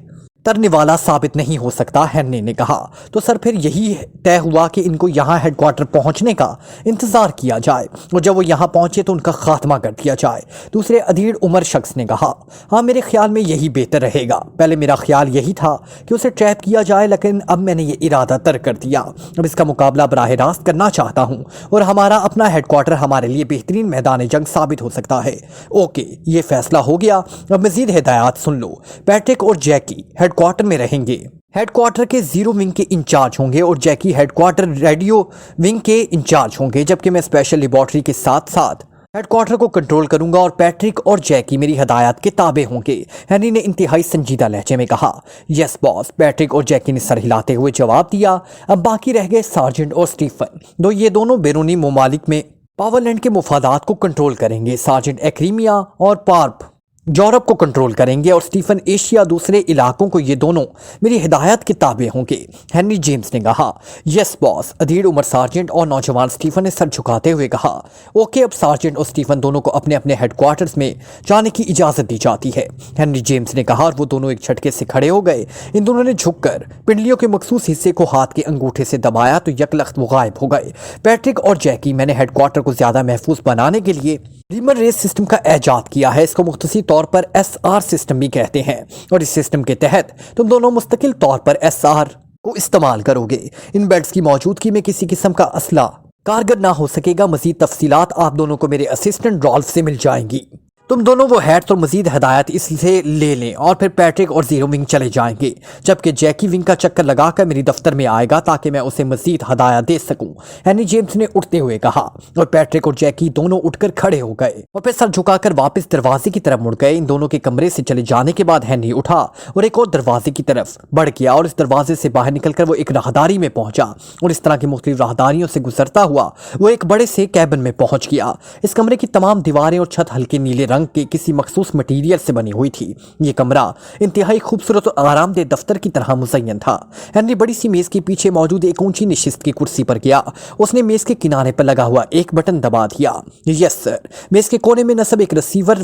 Speaker 2: तरने वाला साबित नहीं हो सकता, हेनरी ने कहा। तो सर, फिर यही तय हुआ कि इनको यहाँ हेडक्वार्टर पहुँचने का इंतज़ार किया जाए और जब वो यहाँ पहुँचे तो उनका खात्मा कर दिया जाए, दूसरे अधीर उमर शख्स ने कहा। हाँ, मेरे ख्याल में यही बेहतर रहेगा। पहले मेरा ख्याल यही था कि उसे ट्रैप किया जाए, लेकिन अब मैंने ये इरादा तर्क कर दिया। अब इसका मुकाबला बराह रास्त करना चाहता हूँ और हमारा अपना हेडक्वार्टर हमारे लिए बेहतरीन मैदान जंग साबित हो सकता है। ओके, ये फैसला हो गया, अब मज़ीद हिदायत सुन लो। पैट्रिक और जैकी हेडक्वार्टर में रहेंगे, हेडक्वार्टर के जीरो विंग के इंचार्ज होंगे और जैकी हेडक्वार्टर रेडियो विंग के इंचार्ज होंगे, जबकि मैं स्पेशल लेबॉर्ट्री के साथ साथ हेडक्वार्टर को कंट्रोल करूंगा और पैट्रिक और जैकी मेरी हदायत के ताबे होंगे, हेनरी ने इंतहाई संजीदा लहजे में कहा। यस बॉस, पैट्रिक और जैकी ने सर हिलाते हुए जवाब दिया। अब बाकी रह गए सार्जेंट और स्टीफन, ये दोनों बैरूनी ममालिक में पावरलैंड के मुफादात को कंट्रोल करेंगे। सार्जेंट एक्रीमिया और पार्प یورپ کو کنٹرول کریں گے اور سٹیفن ایشیا دوسرے علاقوں کو، یہ دونوں میری ہدایت کے تابع ہوں گے، ہنری جیمز نے کہا۔ یس باس، ادھیڑ عمر سارجنٹ اور نوجوان سٹیفن نے سر جھکاتے ہوئے کہا۔ اوکے، اب سارجنٹ اور سٹیفن دونوں کو اپنے اپنے ہیڈ کوارٹرز میں جانے کی اجازت دی جاتی ہے، ہنری جیمز نے کہا، اور وہ دونوں ایک جھٹکے سے کھڑے ہو گئے۔ ان دونوں نے جھک کر پنڈلیوں کے مخصوص حصے کو ہاتھ کے انگوٹھے سے دبایا تو یکلخت وہ غائب ہو گئے۔ پیٹرک اور جیکی، میں نے ہیڈ کوارٹر کو زیادہ محفوظ بنانے کے لیے ریمر ریس سسٹم کا ایجاد کیا ہے، اس کو مختصی طور پر ایس آر سسٹم بھی کہتے ہیں، اور اس سسٹم کے تحت تم دونوں مستقل طور پر ایس آر کو استعمال کرو گے۔ ان بیلٹس کی موجودگی میں کسی قسم کا اسلحہ کارگر نہ ہو سکے گا۔ مزید تفصیلات آپ دونوں کو میرے اسسٹنٹ رالف سے مل جائیں گی۔ تم دونوں وہ ہیڈز اور مزید ہدایات اس سے لے لیں اور پھر پیٹرک اور زیرو ونگ چلے جائیں گے، جبکہ جیکی ونگ کا چکر لگا کر میری دفتر میں آئے گا تاکہ میں اسے مزید ہدایات دے سکوں، ہنری جیمز نے اٹھتے ہوئے کہا، اور پیٹرک اور جیکی دونوں اٹھ کر کھڑے ہو گئے اور پھر سر جھکا کر واپس دروازے کی طرف مڑ گئے۔ ان دونوں کے کمرے سے چلے جانے کے بعد ہنری اٹھا اور ایک اور دروازے کی طرف بڑھ گیا اور اس دروازے سے باہر نکل کر وہ ایک راہداری میں پہنچا، اور اس طرح کی مختلف راہداریوں سے گزرتا ہوا وہ ایک بڑے سے کیبن میں پہنچ گیا۔ اس کمرے کی تمام دیواریں اور چھت ہلکے نیلے رنگ کے کسی مخصوص مٹیریل سے بنی ہوئی تھی۔ یہ کمرہ انتہائی خوبصورت اور آرام دہ دفتر کی طرح مزین تھا۔ ہنری بڑی سی میز کے پیچھے موجود ایک اونچی نشست کی کرسی پر گیا۔ اس نے میز کے کنارے پر لگا ہوا ایک بٹن دبا دیا۔ یس سر۔ میز کے کونے میں نصب ایک ریسیور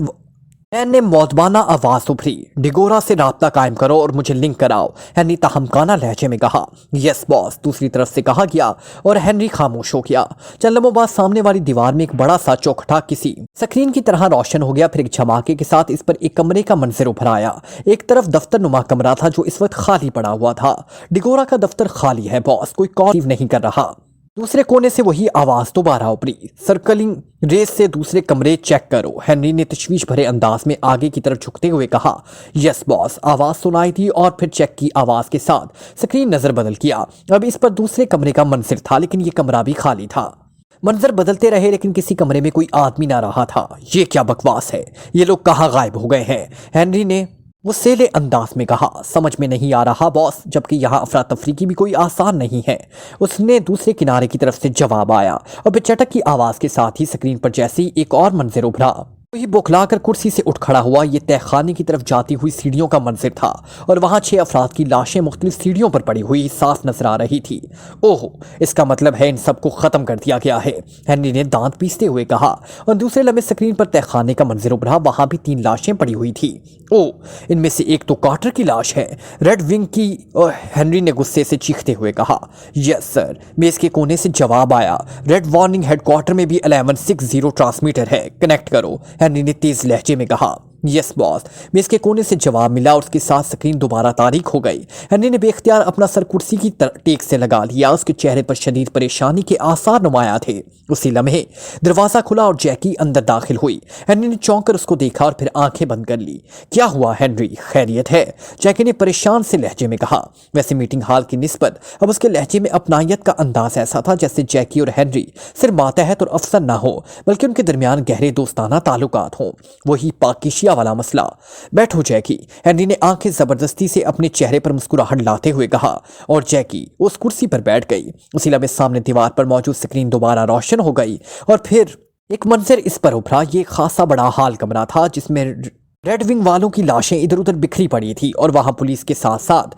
Speaker 2: مین نے مودبانہ آواز ابھری، ڈیگورا سے رابطہ قائم کرو اور مجھے لنک کراؤ، ہنری تہمکانہ لہجے میں کہا۔ یس باس، دوسری طرف سے کہا گیا، اور ہنری خاموش ہو گیا۔ چند لمحوں بعد سامنے والی دیوار میں ایک بڑا سا چوکھٹا کسی سکرین کی طرح روشن ہو گیا، پھر ایک جھماکے کے ساتھ اس پر ایک کمرے کا منظر ابھر آیا۔ ایک طرف دفتر نما کمرہ تھا جو اس وقت خالی پڑا ہوا تھا۔ ڈیگورا کا دفتر خالی ہے باس، کوئی کال نہیں کر رہا۔ دوسرے کونے سے وہی آواز دوبارہ ابھری، سرکلنگ ریس سے دوسرے کمرے چیک کرو، ہنری نے تشویش بھرے انداز میں آگے کی طرف جھکتے ہوئے کہا۔ یس باس، آواز سنائی تھی اور پھر چیک کی آواز کے ساتھ سکرین نظر بدل کیا۔ اب اس پر دوسرے کمرے کا منظر تھا، لیکن یہ کمرہ بھی خالی تھا۔ منظر بدلتے رہے لیکن کسی کمرے میں کوئی آدمی نہ رہا تھا۔ یہ کیا بکواس ہے، یہ لوگ کہاں غائب ہو گئے ہیں، ہنری نے وہ سیلے انداز میں کہا۔ سمجھ میں نہیں آ رہا باس، جبکہ یہاں افراتفری کی بھی کوئی آسان نہیں ہے، اس نے دوسرے کنارے کی طرف سے جواب آیا، اور پھر چٹک کی آواز کے ساتھ ہی سکرین پر جیسے ہی ایک اور منظر ابھرا، وہی بوکھلا کر کرسی سے اٹھ کھڑا ہوا۔ یہ تہ خانے کی طرف جاتی ہوئی سیڑھیوں کا منظر تھا، اور وہاں 6 افراد کی لاشیں مختلف سیڑھیوں پر پڑی ہوئی صاف نظر آ رہی تھی۔ اوہ، اس کا مطلب ہے ان سب کو ختم کر دیا گیا ہے، ہنری نے دانت پیستے ہوئے کہا، اور دوسرے لمحے سکرین پر تہ خانے کا منظر ابھرا، وہاں بھی 3 لاشیں پڑی ہوئی تھی۔ اوہ، ان میں سے ایک تو کارٹر کی لاش ہے، ریڈ ونگ کی، ہنری نے غصے سے چیختے ہوئے کہا۔ یس سر، میز کے کونے سے جواب آیا، ریڈ وارننگ ہیڈ کوارٹر میں بھی 1160 ٹرانسمیٹر ہے، کنیکٹ کرو، ہنری نے تیز لہجے میں کہا۔ یس باس، میز کے کونے سے جواب ملا، اور اس کے ساتھ سکرین دوبارہ تاریک ہو گئی۔ ہنری نے بے اختیار اپنا سر کرسی کی ٹیک سے لگا لیا، اس کے چہرے پر شدید پریشانی کے آثار نمایاں تھے۔ اسی لمحے دروازہ کھلا اور جیکی اندر داخل ہوئی۔ ہنری نے چونک کر اس کو دیکھا اور پھر آنکھیں بند کر لی۔ کیا ہوا ہنری، خیریت ہے؟ جیکی نے پریشان سے لہجے میں کہا۔ ویسے میٹنگ ہال کی نسبت اب اس کے لہجے میں اپنائیت کا انداز ایسا تھا جیسے جیکی اور ہنری صرف ماتحت اور افسر نہ ہو، بلکہ ان کے درمیان گہرے دوستانہ تعلقات ہوں۔ وہی پاکیشیا والا مسئلہ۔ بیٹھو جیکی، ہنری نے آنکھیں زبردستی سے اپنے چہرے پر مسکراہٹ لاتے ہوئے کہا، اور جیکی اس کرسی پر بیٹھ گئی۔ اسی لمحے سامنے دیوار پر موجود سکرین دوبارہ روشن ہو گئی، اور پھر ایک منظر اس پر ابھرا۔ یہ خاصا بڑا ہال کمرہ تھا جس میں ریڈ ونگ والوں کی لاشیں ادھر ادھر بکھری پڑی تھی، اور وہاں پولیس کے ساتھ ساتھ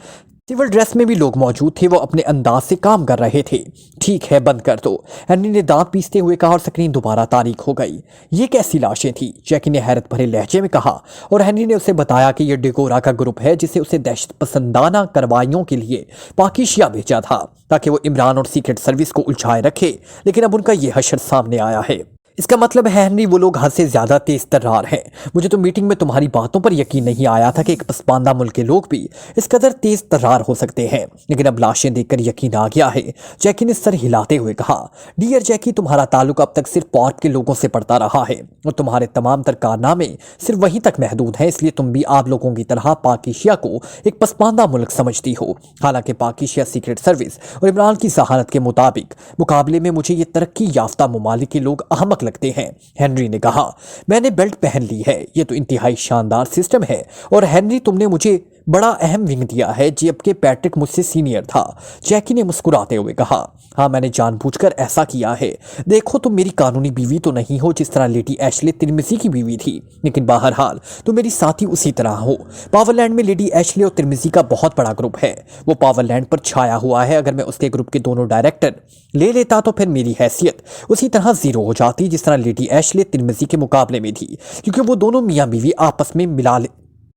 Speaker 2: سول ڈریس میں بھی لوگ موجود تھے، وہ اپنے انداز سے کام کر رہے تھے۔ ٹھیک ہے، بند کر دو، ہنری نے دانت پیستے ہوئے کہا، اور سکرین دوبارہ تاریک ہو گئی۔ یہ کیسی لاشیں تھیں؟ جیکی نے حیرت بھرے لہجے میں کہا، اور ہنری نے اسے بتایا کہ یہ ڈیگورا کا گروپ ہے جسے اسے دہشت پسندانہ کارروائیوں کے لیے پاکیشیا بھیجا تھا تاکہ وہ عمران اور سیکرٹ سروس کو الجھائے رکھے، لیکن اب ان کا یہ حشر سامنے آیا ہے۔ اس کا مطلب ہے ہنری، وہ لوگ حد سے زیادہ تیز ترار ہیں۔ مجھے تو میٹنگ میں تمہاری باتوں پر یقین نہیں آیا تھا کہ ایک پسماندہ ملک کے لوگ بھی اس قدر تیز ترار ہو سکتے ہیں، لیکن اب لاشیں دیکھ کر یقین آ گیا ہے، جیکی نے سر ہلاتے ہوئے کہا۔ ڈیئر جیکی، تمہارا تعلق اب تک صرف پورٹ کے لوگوں سے پڑتا رہا ہے، اور تمہارے تمام تر کارنامے صرف وہیں تک محدود ہیں، اس لیے تم بھی آپ لوگوں کی طرح پاکیشیا کو ایک پسماندہ ملک سمجھتی ہو۔ حالانکہ پاکیشیا سیکرٹ سروس اور عمران کی ذہانت کے مطابق مقابلے میں مجھے یہ ترقی یافتہ ممالک کے لوگ احمق لگتے ہیں، ہنری نے کہا۔ میں نے بیلٹ پہن لی ہے، یہ تو انتہائی شاندار سسٹم ہے، اور ہنری، تم نے مجھے बड़ा अहम विंग दिया है जबकि पैट्रिक मुझसे सीनियर था। जैकी ने मुस्कुराते हुए कहा, हाँ मैंने जानबूझकर ऐसा किया है। देखो तुम मेरी कानूनी बीवी तो नहीं हो जिस तरह लेडी एशले तिरमिजी की बीवी थी, लेकिन बहरहाल तुम मेरी साथी उसी तरह हो। पावरलैंड में लेडी एशले और तिरमिजी का बहुत बड़ा ग्रुप है, वो पावरलैंड पर छाया हुआ है। अगर मैं उसके ग्रुप के दोनों डायरेक्टर ले लेता तो फिर मेरी हैसियत उसी तरह जीरो हो जाती जिस तरह लेडी एशले तिरमिजी के मुकाबले में थी, क्योंकि वो दोनों मियाँ बीवी आपस में मिला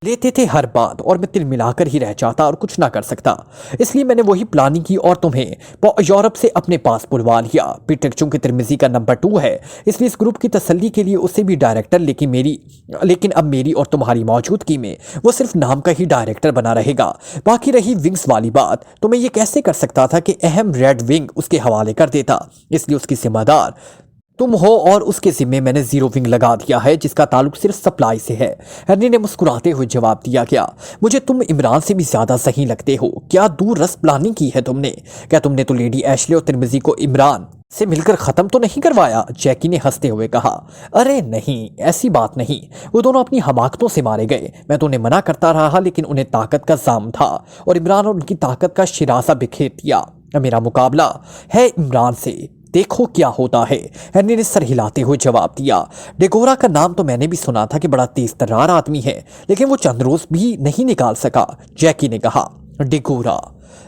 Speaker 2: लेते थे हर बात, और मैं तिल मिलाकर ही रह जाता और कुछ ना कर सकता। इसलिए मैंने वही प्लानिंग की और तुम्हें यूरोप से अपने पास बुलवा लिया। पीटर चूंकि तिरमिजी का नंबर 2 है, इसलिए इस ग्रुप की तसल्ली के लिए उसे भी डायरेक्टर, लेकिन अब मेरी और तुम्हारी मौजूदगी में वो सिर्फ नाम का ही डायरेक्टर बना रहेगा। बाकी रही विंग्स वाली बात, तो मैं ये कैसे कर सकता था कि अहम रेड विंग उसके हवाले कर देता, इसलिए उसकी जिम्मेदार तुम हो और उसके जिम्मे मैंने जीरो विंग लगा दिया है जिसका ताल्लुक सिर्फ सप्लाई से है। हेनरी ने मुस्कुराते हुए जवाब दिया, क्या मुझे तुम इमरान से भी ज्यादा सही लगते हो? क्या दूर रस प्लानिंग की है तुमने? क्या तुमने तो लेडी एशले और तिरमिजी को इमरान से मिलकर खत्म तो नहीं करवाया? जैकी ने हंसते हुए कहा, अरे नहीं, ऐसी बात नहीं। वो दोनों अपनी हमाकतों से मारे गए। मैं तो उन्हें मना करता रहा, लेकिन उन्हें ताकत का जाम था और इमरान और उनकी ताकत का शिरासा बिखेर दिया। मेरा मुकाबला है इमरान से, देखो क्या होता है। हेनरी ने सर हिलाते हुए जवाब दिया, डेगोरा का नाम तो मैंने भी सुना था कि बड़ा तेज तर्रार आदमी है, लेकिन वो चंद रोज भी नहीं निकाल सका। जैकी ने कहा, डेगोरा?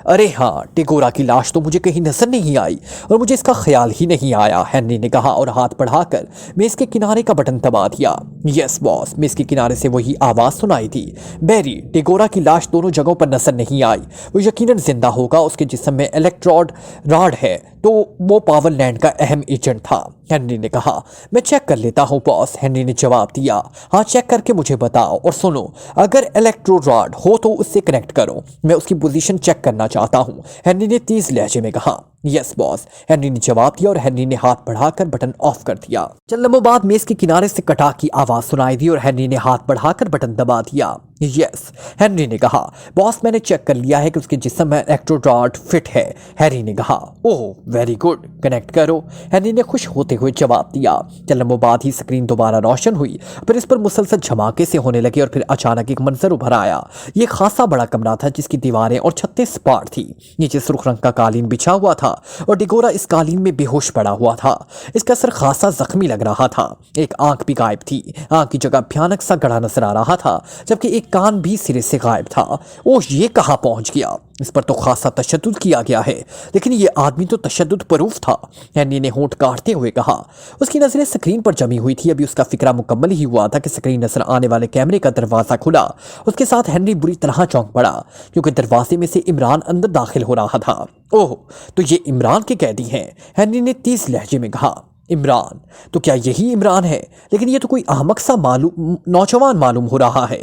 Speaker 2: अरे हाँ, डेगोरा की लाश तो मुझे कहीं नजर नहीं आई और मुझे इसका ख्याल ही नहीं आया, हेनरी ने कहा और हाथ बढ़ाकर मेज के किनारे का बटन दबा दिया। यस बॉस, मेज के किनारे से वही आवाज सुनाई थी, बैरी, डेगोरा की लाश दोनों जगहों पर नजर नहीं आई। वो यकीनन जिंदा होगा, उसके जिस्म में इलेक्ट्रोड रॉड है, तो वो पावरलैंड का अहम एजेंट था, हेनरी ने कहा। मैं चेक कर लेता हूँ बॉस, हेनरी ने जवाब दिया। हाँ, चेक करके मुझे बताओ, और सुनो, अगर इलेक्ट्रोड रॉड हो तो उससे कनेक्ट करो, मैं उसकी पोजीशन चेक करना चाहता हूँ, हेनरी ने तेज लहजे में कहा। यस बॉस, हेनरी ने जवाब दिया और हेनरी ने हाथ बढ़ाकर बटन ऑफ कर दिया। चंद लम्हों बाद मेज के किनारे से कटा की आवाज सुनाई दी और हेनरी ने हाथ बढ़ाकर बटन दबा दिया। यस, हेनरी ने कहा, बॉस मैंने चेक कर लिया है कि उसके जिस्म में इलेक्ट्रोड रॉड फिट है, हैरी ने कहा। ओह वेरी गुड, कनेक्ट करो, हेनरी ने खुश होते हुए जवाब दिया। चंद लम्हों बाद ही स्क्रीन दोबारा रोशन हुई, फिर इस पर मुसलसल झमाके से होने लगे और फिर अचानक एक मंजर उभर आया। ये खासा बड़ा कमरा था जिसकी दीवारें और छतें सपाट थी। नीचे सुर्ख रंग का कालीन बिछा हुआ था और डेगोरा इस कालीन में बेहोश पड़ा हुआ था। इसका सर खासा जख्मी लग रहा था, एक आंख भी गायब थी, आंख की जगह भयानक सा गड़ा नजर आ रहा था, जबकि एक कान भी सिरे से गायब था। ओह, ये कहाँ पहुंच गया? इस पर तो खासा तशद्दुद किया गया है, लेकिन ये आदमी तो तशद्दुद प्रूफ था, हेनरी ने होंठ काटते हुए कहा। उसकी नजरें स्क्रीन पर जमी हुई थी। अभी उसका फिक्रा मुकम्मल ही हुआ था कि स्क्रीन नजर आने वाले कैमरे का दरवाजा खुला। उसके साथ हेनरी बुरी तरह चौंक पड़ा, क्योंकि दरवाजे में से इमरान अंदर दाखिल हो रहा था। ओह, तो ये इमरान के कैदी हैं, हेनरी ने तेज लहजे में कहा। इमरान? तो क्या यही इमरान है? लेकिन ये तो कोई अहमक सा नौजवान मालूम हो रहा है।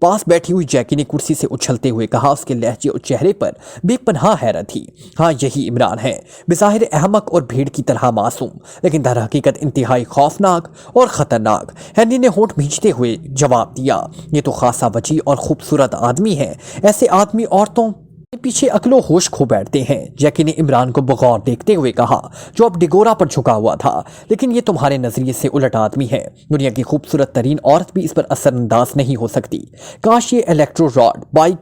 Speaker 2: पास बैठी हुई जैकी ने कुर्सी से उछलते हुए कहा, उसके लहजे और चेहरे पर बेपनाह हैरत थी। हाँ, यही इमरान है, बेज़ाहिर अहमक और भीड़ की तरह मासूम, लेकिन दर हकीकत इंतहाई खौफनाक और ख़तरनाक, हेनरी ने होंठ भींचते हुए जवाब दिया। ये तो खासा वजी और खूबसूरत आदमी है। ऐसे आदमी औरतों पीछे अकलो होश खो बैठते हैं, जैकी ने इमरान को बगौर देखते हुए कहा, जो अब डिगोरा पर झुका हुआ था। लेकिन ये तुम्हारे नजरिए से उलट आदमी है। दुनिया की खूबसूरत तरीन औरत भी इस पर असरअंदाज नहीं हो सकती। काश ये इलेक्ट्रो रॉड बाइक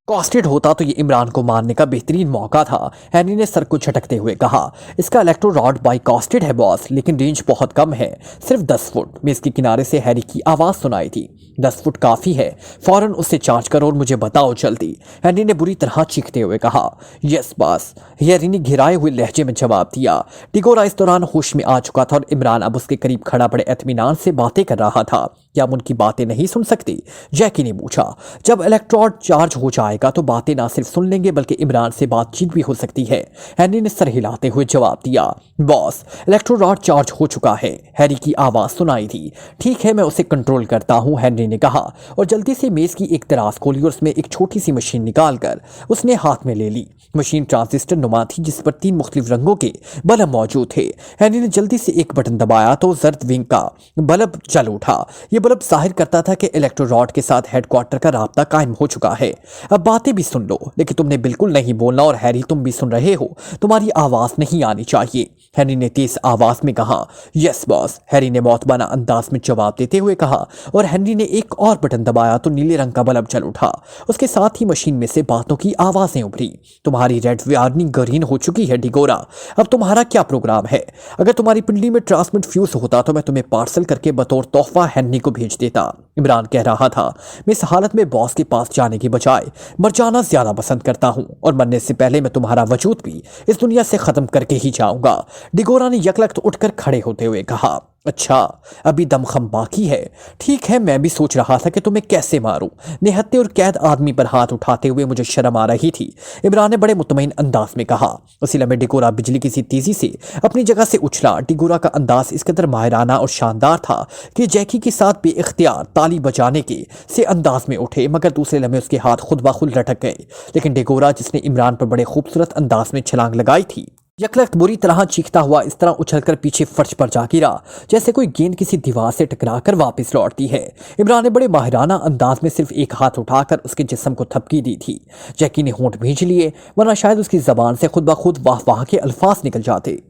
Speaker 2: कॉस्टेड होता तो ये इमरान को मारने का बेहतरीन मौका था, हेनरी ने सर को झटकते हुए कहा। इसका इलेक्ट्रो रॉड बाई कॉस्टेड है बॉस, लेकिन रेंज बहुत कम है, सिर्फ 10 फुट। में इसके किनारे से हैरी की आवाज़ सुनाई थी, 10 फुट काफ़ी है, फौरन उससे चार्ज करो और मुझे बताओ जल्दी, हेनरी ने बुरी तरह चीखते हुए कहा। यस बॉस, हैरी ने घिराए हुए लहजे में जवाब दिया। डिगोरा इस दौरान होश में आ चुका था और इमरान अब उसके करीब खड़ा बड़े इत्मीनान से बातें कर रहा था। क्या हम उनकी बातें नहीं सुन सकती? जैकी ने पूछा। जब इलेक्ट्रोड चार्ज हो जाएगा तो बातें ना सिर्फ सुन लेंगे बल्कि इमरान से बातचीत भी हो सकती है, हैरी ने सर हिलाते हुए जवाब दिया। बॉस, इलेक्ट्रोड चार्ज हो चुका है, हैरी की आवाज सुनाई थी। ठीक है, मैं उसे कंट्रोल करता हूँ, हैरी ने कहा और जल्दी से मेज की एक दराज खोली और उसमें एक छोटी सी मशीन निकालकर उसने हाथ में ले ली। मशीन ट्रांजिस्टर नुमा थी जिस पर 3 मुख्तलिफ रंगों के बल्ब मौजूद थे। हैरी ने जल्दी से एक बटन दबाया तो जर्द विंग का बल्ब जल उठा। ये बल्ब जाहिर करता था कि इलेक्ट्रो रॉड के साथ हेडक्वार्टर का राब्ता कायम हो चुका है। अब बातें भी सुन लो, लेकिन तुमने बिल्कुल नहीं बोलना। और हैरी, तुम भी सुन रहे हो, तुम्हारी आवाज नहीं आनी चाहिए। हैरी ने तेज आवाज में कहा। यस बॉस, हैरी ने मौतबाना अंदाज में जवाब देते हुए कहा। और हैरी ने एक और बटन दबाया तो नीले रंग का बल्ब जल उठा। उसके साथ ही मशीन में से बातों की आवाजें उभरी। तुम्हारी रेड वार्निंग ग्रीन हो चुकी है डिगोरा। अब तुम्हारा क्या प्रोग्राम है? अगर तुम्हारी पिंडली में ट्रांसमिट फ्यूज होता तो मैं तुम्हें पार्सल करके बतौर तोहफा हैनी को भेज देता। इमरान कह रहा था, मैं इस हालत में बॉस के पास जाने के बजाय मर जाना ज्यादा पसंद करता हूं, और मरने से पहले मैं तुम्हारा वजूद भी इस दुनिया से खत्म करके ही जाऊंगा। डिगोरा ने यकलख्त उठकर खड़े होते हुए कहा। अच्छा, अभी दमखम बाकी है। ठीक है, मैं भी सोच रहा था कि तुम्हें कैसे मारूं। निहत्ते और कैद आदमी पर हाथ उठाते हुए मुझे शर्म आ रही थी, इमरान ने बड़े मुतमईन अंदाज में कहा। उसी लम्हे डिगोरा बिजली की सी तेजी से अपनी जगह से उछला। डिगोरा का अंदाज इस कदर माहिराना और शानदार था कि जैकी के साथ बेइख्तियार ताली बजाने के से अंदाज में उठे, मगर दूसरे लम्हे उसके हाथ खुद ब खुद लटक गए। लेकिन डिगोरा, जिसने इमरान पर बड़े खूबसूरत अंदाज में छलांग लगाई थी, यकलख्त बुरी तरह चीखता हुआ इस तरह उछलकर पीछे फर्श पर जा गिरा जैसे कोई गेंद किसी दीवार से टकराकर वापस लौटती है। इमरान ने बड़े माहिराना अंदाज में सिर्फ एक हाथ उठाकर उसके जिस्म को थपकी दी थी। जैकी ने होंठ भींच लिए, वरना शायद उसकी जबान से खुद ब खुद वाह वाह के अल्फाज निकल जाते।